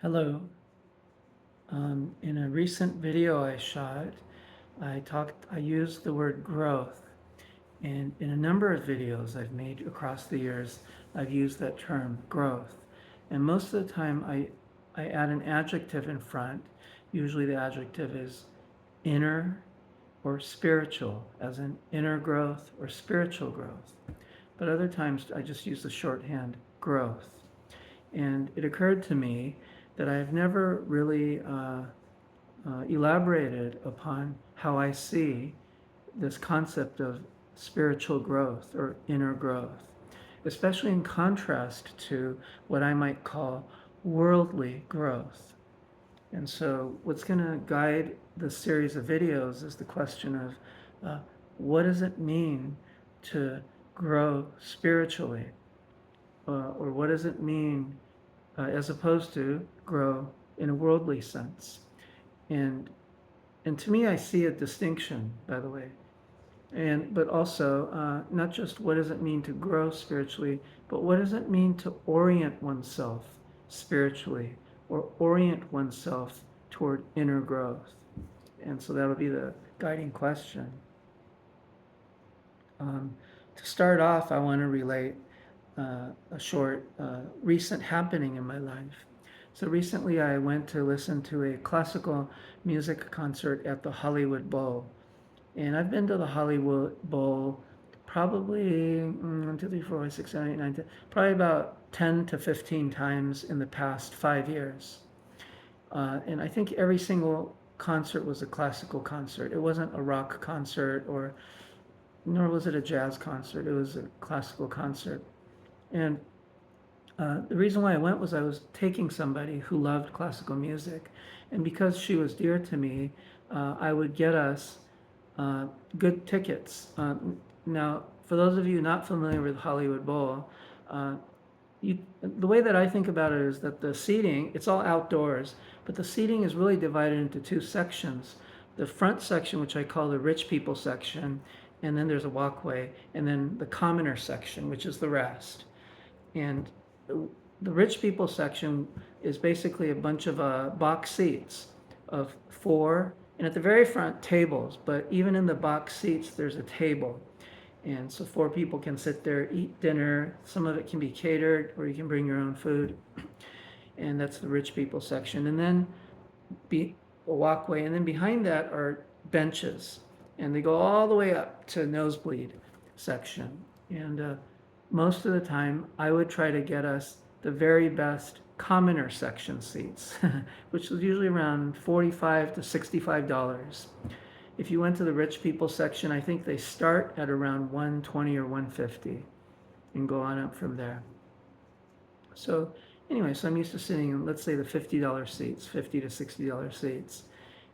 Hello. In a recent video I shot, I used the word growth. And in a number of videos I've made across the years, I've used that term, growth. And most of the time I add an adjective in front. Usually the adjective is inner or spiritual, as in inner growth or spiritual growth. But other times I just use the shorthand, growth. And it occurred to me that I've never really elaborated upon how I see this concept of spiritual growth or inner growth, especially in contrast to what I might call worldly growth. And so, what's going to guide this series of videos is the question of what does it mean to grow spiritually? Or what does it mean as opposed to grow in a worldly sense? And and to me, I see a distinction, by the way. But also not just what does it mean to grow spiritually, but what does it mean to orient oneself spiritually or orient oneself toward inner growth? And so that'll be the guiding question. To start off, I want to relate a short recent happening in my life. So recently, I went to listen to a classical music concert at the Hollywood Bowl. And I've been to the Hollywood Bowl probably 1, 2, 3, 4, 5, 6, 7, 8, 9, 10, probably about 10 to 15 times in the past 5 years. And I think every single concert was a classical concert. It wasn't a rock concert, or nor was it a jazz concert. It was a classical concert. And the reason why I went was I was taking somebody who loved classical music. And because she was dear to me, I would get us good tickets. Now, for those of you not familiar with Hollywood Bowl, uh, the way that I think about it is that the seating, it's all outdoors, but the seating is really divided into two sections. The front section, which I call the rich people section, and then there's a walkway, and then the commoner section, which is the rest. And the rich people section is basically a bunch of box seats of four, and at the very front, tables. But even in the box seats, there's a table. And so four people can sit there, eat dinner. Some of it can be catered, or you can bring your own food. And that's the rich people section. And then a walkway, and then behind that are benches, and they go all the way up to nosebleed section. And most of the time, I would try to get us the very best commoner section seats, which was usually around $45 to $65. If you went to the rich people section, I think they start at around 120 or 150 and go on up from there. So anyway, so I'm used to sitting in, let's say, the $50 seats, $50 to $60 seats.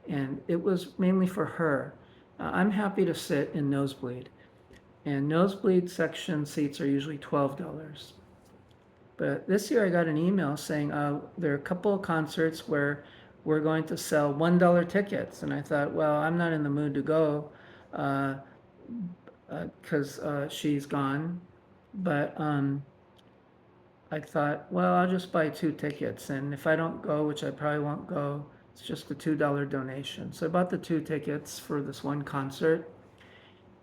And it was mainly for her. I'm happy to sit in nosebleed. And nosebleed section seats are usually $12. But this year I got an email saying there are a couple of concerts where we're going to sell $1 tickets. And I thought, well, I'm not in the mood to go because she's gone. But I thought, well, I'll just buy 2 tickets. And if I don't go, which I probably won't go, it's just a $2 donation. So I bought the 2 tickets for this one concert.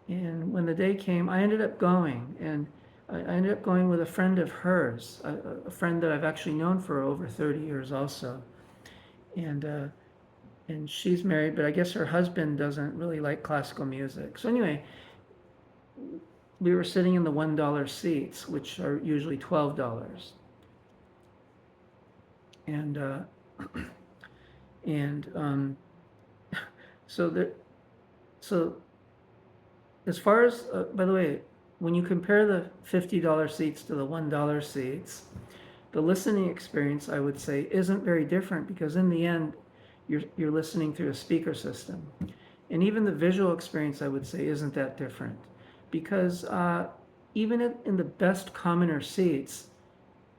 And when the day came, I ended up going. And I ended up going with a friend of hers, a friend that I've actually known for over 30 years also. And she's married, but I guess her husband doesn't really like classical music. So anyway, we were sitting in the $1 seats, which are usually $12. And and so there, so as far as by the way, when you compare the $50 seats to the $1 seats, the listening experience, I would say, isn't very different, because in the end, you're listening through a speaker system. And even the visual experience, I would say, isn't that different, because even in the best commoner seats,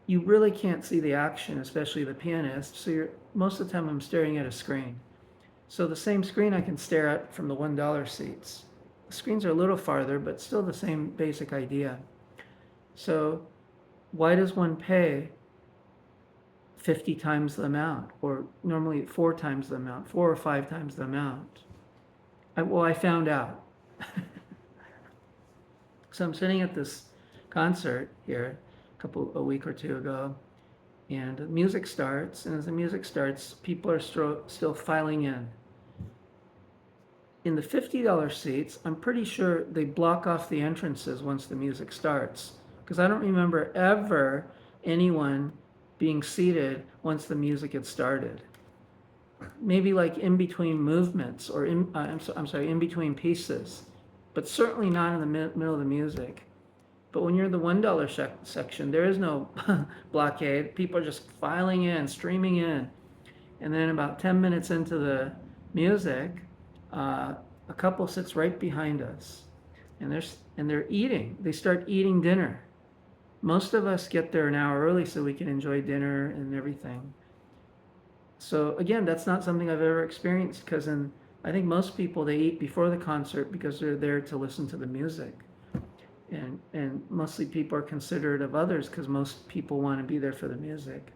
you really can't see the action, especially the pianist. So most of the time I'm staring at a screen. So the same screen I can stare at from the $1 seats. The screens are a little farther, but still the same basic idea. So why does one pay 50 times the amount, or normally 4 times the amount, 4 or 5 times the amount. I found out. So I'm sitting at this concert here a week or two ago, and the music starts, and as the music starts, people are still filing in. In the $50 seats, I'm pretty sure they block off the entrances once the music starts, because I don't remember ever anyone being seated once the music had started. Maybe like in between movements, or I'm sorry, in between pieces, but certainly not in the middle of the music. But when you're in the $1 section, there is no blockade. People are just filing in, streaming in. And then about 10 minutes into the music, a couple sits right behind us, and they're eating. They start eating dinner. Most of us get there an hour early so we can enjoy dinner and everything. So again, that's not something I've ever experienced, because I think most people, they eat before the concert because they're there to listen to the music. And mostly people are considerate of others because most people want to be there for the music.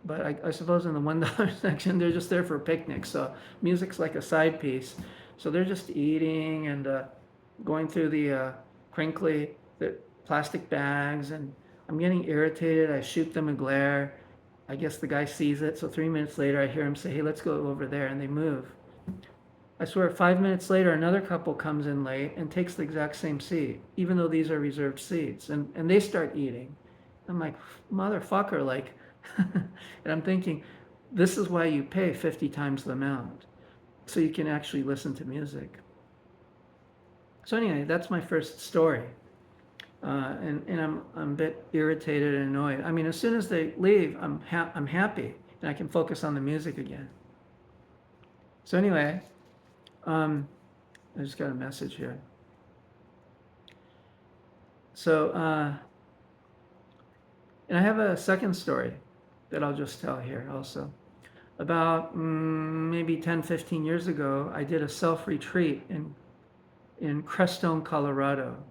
But I suppose in the $1 section, they're just there for a picnic. So music's like a side piece. So they're just eating and going through the plastic bags, and I'm getting irritated. I shoot them a glare. I guess the guy sees it. So 3 minutes later, I hear him say, "Hey, let's go over there," and they move. I swear, 5 minutes later, another couple comes in late and takes the exact same seat, even though these are reserved seats, and they start eating. I'm like, motherfucker, like, and I'm thinking, this is why you pay 50 times the amount, so you can actually listen to music. So anyway, that's my first story. And I'm a bit irritated and annoyed. I mean, as soon as they leave, I'm happy, and I can focus on the music again. So anyway, I just got a message here. So, and I have a second story that I'll just tell here also. About maybe 10, 15 years ago, I did a self-retreat in Crestone, Colorado.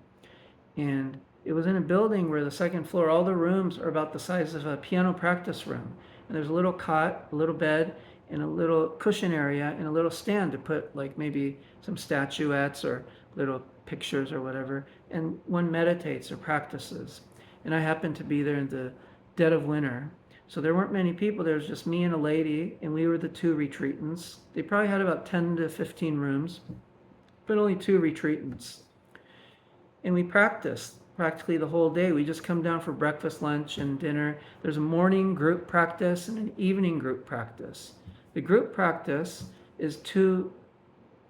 And it was in a building where the second floor, all the rooms are about the size of a piano practice room. And there's a little cot, a little bed, and a little cushion area, and a little stand to put like maybe some statuettes or little pictures or whatever. And one meditates or practices. And I happened to be there in the dead of winter. So there weren't many people. There was just me and a lady, and we were the 2 retreatants. They probably had about 10 to 15 rooms, but only 2 retreatants. And we practiced practically the whole day. We just come down for breakfast, lunch, and dinner. There's a morning group practice and an evening group practice. The group practice is 2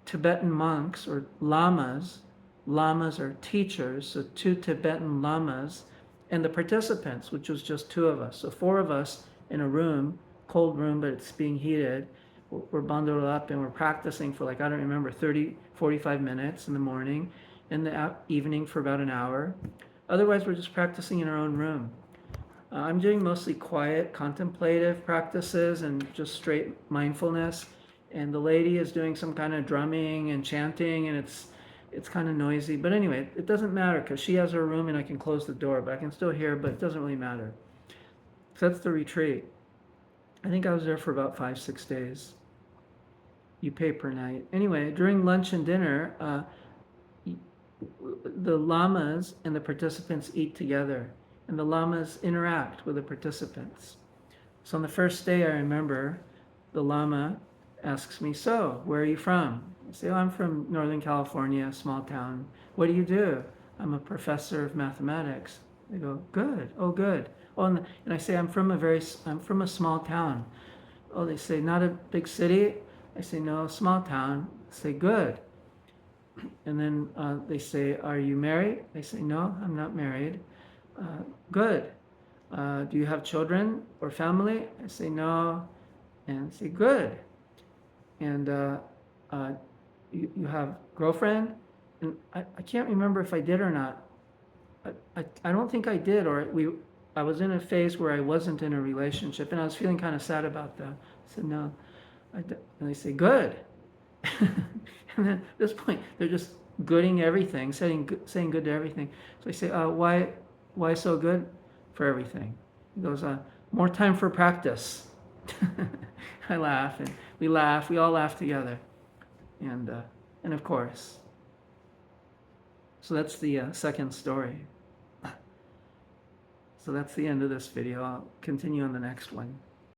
Tibetan monks or lamas. Lamas are teachers, so 2 Tibetan lamas, and the participants, which was just 2 of us. So 4 of us in a room, cold room, but it's being heated. We're bundled up and we're practicing for like, I don't remember, 30, 45 minutes in the morning, in the evening for about an hour. Otherwise, we're just practicing in our own room. I'm doing mostly quiet, contemplative practices and just straight mindfulness. And the lady is doing some kind of drumming and chanting, and it's kind of noisy. But anyway, it doesn't matter because she has her room and I can close the door, but I can still hear, but it doesn't really matter. So that's the retreat. I think I was there for about 5-6 days. You pay per night. Anyway, during lunch and dinner, the lamas and the participants eat together, and the lamas interact with the participants. So on the first day, I remember the lama asks me, "So, where are you from?" I say, "Oh, I'm from Northern California, a small town." "What do you do?" "I'm a professor of mathematics." They go, "Good. Oh, good." Oh, and I say, I'm from a small town." Oh, they say, "Not a big city?" I say, "No, small town." They say, "Good." And then they say, "Are you married?" I say, "No, I'm not married." "Good. Do you have children or family?" I say, "No." And they say, "Good. And you have girlfriend?" And I can't remember if I did or not. I don't think I did, or I was in a phase where I wasn't in a relationship, and I was feeling kind of sad about that. I said, "No." And they say, "Good." And then at this point, they're just gooding everything, saying good to everything. So I say, why so good for everything?" He goes, More time for practice. I laugh, and we laugh. We all laugh together, and uh, and of course. So that's the second story. So that's the end of this video. I'll continue on the next one.